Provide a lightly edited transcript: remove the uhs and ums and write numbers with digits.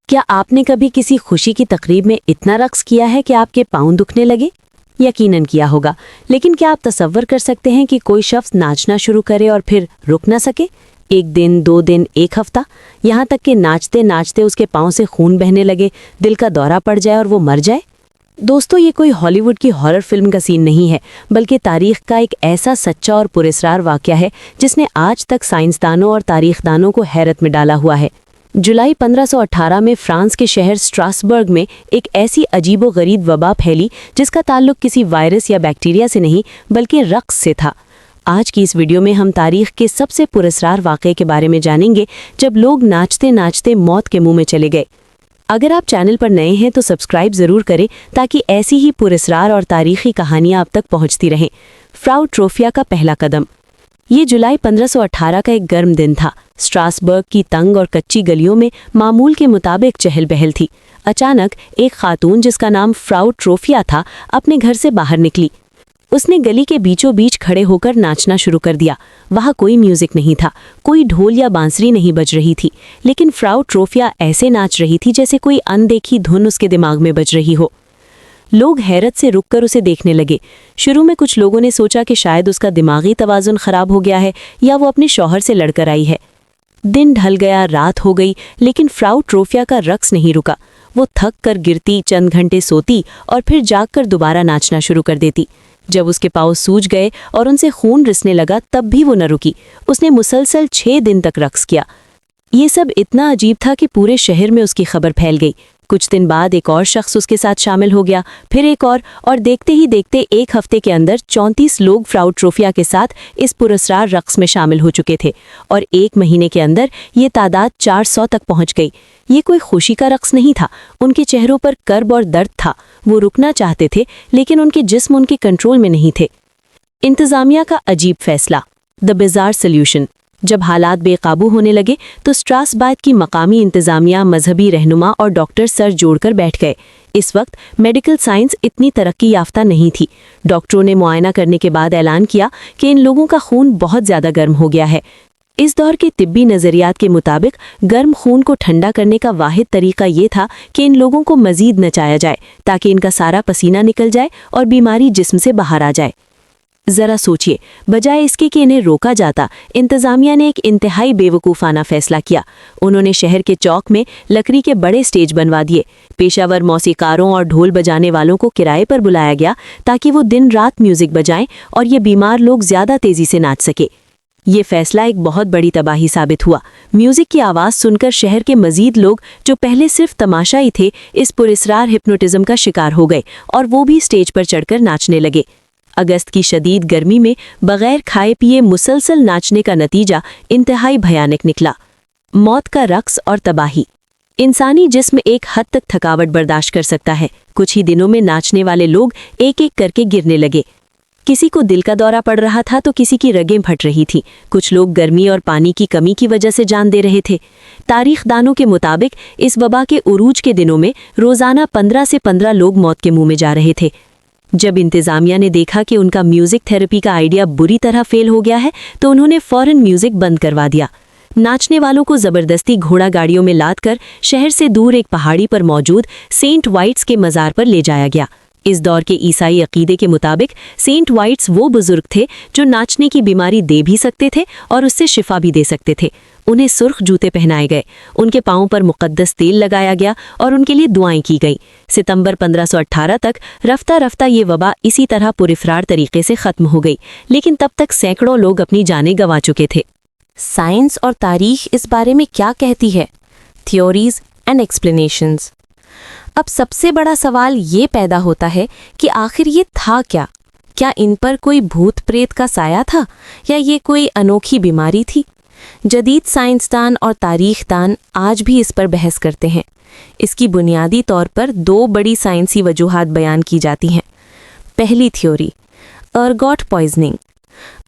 کیا آپ نے کبھی کسی خوشی کی تقریب میں اتنا رقص کیا ہے کہ آپ کے پاؤں دکھنے لگے؟ یقیناً کیا ہوگا، لیکن کیا آپ تصور کر سکتے ہیں کہ کوئی شخص ناچنا شروع کرے اور پھر رک نہ سکے؟ 1 دن، 2 دن، 1 ہفتہ، یہاں تک کہ ناچتے ناچتے اس کے پاؤں سے خون بہنے لگے، دل کا دورہ پڑ جائے اور وہ مر جائے۔ دوستو، یہ کوئی ہالی ووڈ کی ہارر فلم کا سین نہیں ہے، بلکہ تاریخ کا ایک ایسا سچا اور پراسرار واقعہ ہے جس نے آج تک سائنسدانوں اور تاریخ دانوں کو حیرت میں ڈالا ہوا ہے۔ جولائی 1518 میں فرانس کے شہر سٹراسبرگ میں ایک ایسی عجیب و غریب وبا پھیلی جس کا تعلق کسی وائرس یا بیکٹیریا سے نہیں بلکہ رقص سے تھا۔ آج کی اس ویڈیو میں ہم تاریخ کے سب سے پراسرار واقعے کے بارے میں جانیں گے جب لوگ ناچتے ناچتے موت کے منہ میں چلے گئے۔ اگر آپ چینل پر نئے ہیں تو سبسکرائب ضرور کریں تاکہ ایسی ہی پراسرار اور تاریخی کہانیاں آپ تک پہنچتی رہیں۔ فراؤ ٹروفیا کا پہلا قدم۔ یہ جولائی 1518 کا ایک گرم دن تھا۔ سٹراسبرگ کی تنگ اور کچی گلیوں میں معمول کے مطابق چہل بہل تھی۔ اچانک ایک خاتون جس کا نام فراؤ ٹروفیا تھا اپنے گھر سے باہر نکلی۔ اس نے گلی کے بیچوں بیچ کھڑے ہو کر ناچنا شروع کر دیا۔ وہاں کوئی میوزک نہیں تھا، کوئی ڈھول یا بانسری نہیں بج رہی تھی، لیکن فراؤ ٹروفیا ایسے ناچ رہی تھی جیسے کوئی اندیکھی دھن اس کے دماغ میں بج رہی ہو۔ لوگ حیرت سے رک کر اسے دیکھنے لگے۔ شروع میں کچھ لوگوں نے سوچا کہ شاید اس کا دماغی توازن خراب ہو گیا ہے یا وہ اپنے شوہر سے لڑ کر آئی ہے۔ دن ڈھل گیا، رات ہو گئی، لیکن فراؤ ٹروفیا کا رقص نہیں رکا۔ وہ تھک کر گرتی، چند گھنٹے سوتی اور پھر جاگ کر دوبارہ ناچنا شروع کر دیتی۔ جب اس کے پاؤں سوج گئے اور ان سے خون رسنے لگا تب بھی وہ نہ رکی۔ اس نے مسلسل 6 دن تک رقص کیا۔ یہ سب اتنا عجیب تھا کہ پورے شہر میں اس کی خبر پھیل گئی۔ کچھ دن بعد ایک اور شخص اس کے ساتھ شامل ہو گیا، پھر ایک اور دیکھتے ہی دیکھتے 1 ہفتے کے اندر 34 لوگ فراؤ ٹروفیا کے ساتھ اس پراسرار رقص میں شامل ہو چکے تھے، اور 1 مہینے کے اندر یہ تعداد 400 تک پہنچ گئی۔ یہ کوئی خوشی کا رقص نہیں تھا، ان کے چہروں پر کرب اور درد تھا۔ وہ رکنا چاہتے تھے لیکن ان کے جسم ان کے کنٹرول میں نہیں تھے۔ انتظامیہ کا عجیب فیصلہ، دی بزار سلیوشن۔ جب حالات بے قابو ہونے لگے تو سٹراسبرگ کی مقامی انتظامیہ، مذہبی رہنما اور ڈاکٹر سر جوڑ کر بیٹھ گئے۔ اس وقت میڈیکل سائنس اتنی ترقی یافتہ نہیں تھی۔ ڈاکٹروں نے معائنہ کرنے کے بعد اعلان کیا کہ ان لوگوں کا خون بہت زیادہ گرم ہو گیا ہے۔ اس دور کے طبی نظریات کے مطابق گرم خون کو ٹھنڈا کرنے کا واحد طریقہ یہ تھا کہ ان لوگوں کو مزید نچایا جائے تاکہ ان کا سارا پسینہ نکل جائے اور بیماری جسم سے باہر آ جائے۔ ذرا سوچئے، بجائے اس کے کہ انہیں روکا جاتا، انتظامیہ نے ایک انتہائی بے وقوفانہ فیصلہ کیا۔ انہوں نے شہر کے چوک میں لکڑی کے بڑے سٹیج بنوا دیے۔ پیشہ ور موسیقاروں اور ڈھول بجانے والوں کو کرائے پر بلایا گیا تاکہ وہ دن رات میوزک بجائیں اور یہ بیمار لوگ زیادہ تیزی سے ناچ سکے۔ یہ فیصلہ ایک بہت بڑی تباہی ثابت ہوا۔ میوزک کی آواز سن کر شہر کے مزید لوگ جو پہلے صرف تماشائی تھے اس پراسرار ہپنوٹزم کا شکار ہو گئے اور وہ بھی سٹیج پر چڑھ کر ناچنے لگے۔ اگست کی شدید گرمی میں بغیر کھائے پیے مسلسل ناچنے کا نتیجہ انتہائی بھیانک نکلا۔ موت کا رقص اور تباہی۔ انسانی جسم ایک حد تک تھکاوٹ برداشت کر سکتا ہے۔ کچھ ہی دنوں میں ناچنے والے لوگ ایک ایک کر کے گرنے لگے۔ کسی کو دل کا دورہ پڑ رہا تھا تو کسی کی رگیں پھٹ رہی تھیں۔ کچھ لوگ گرمی اور پانی کی کمی کی وجہ سے جان دے رہے تھے۔ تاریخ دانوں کے مطابق اس وبا کے عروج کے دنوں میں روزانہ 15 سے 15 لوگ موت کے منہ میں جا رہے تھے۔ جب انتظامیہ نے دیکھا کہ ان کا میوزک تھیراپی کا آئیڈیا بری طرح فیل ہو گیا ہے تو انہوں نے فوراً میوزک بند کروا دیا۔ ناچنے والوں کو زبردستی گھوڑا گاڑیوں میں لاد کر شہر سے دور ایک پہاڑی پر موجود سینٹ وائٹس کے مزار پر لے جایا گیا۔ اس دور کے عیسائی عقیدے کے مطابق سینٹ وائٹس وہ بزرگ تھے جو ناچنے کی بیماری دے بھی سکتے تھے اور اس سے شفا بھی دے سکتے تھے۔ انہیں سرخ جوتے پہنائے گئے، ان کے پاؤں پر مقدس تیل لگایا گیا اور ان کے لیے دعائیں کی گئیں۔ ستمبر 1518 تک رفتہ رفتہ یہ وبا اسی طرح پرافرار طریقے سے ختم ہو گئی، لیکن تب تک سینکڑوں لوگ اپنی جانیں گنوا چکے تھے۔ سائنس اور تاریخ اس بارے میں کیا کہتی ہے؟ Theories and explanations. اب سب سے بڑا سوال یہ پیدا ہوتا ہے کہ آخر یہ تھا کیا؟ کیا ان پر کوئی بھوت پریت کا سایہ تھا یا یہ کوئی انوکھی بیماری تھی؟ جدید سائنسدان اور تاریخ دان آج بھی اس پر بحث کرتے ہیں۔ اس کی بنیادی طور پر 2 بڑی سائنسی وجوہات بیان کی جاتی ہیں۔ پہلی تھیوری، ارگوٹ پوائزننگ۔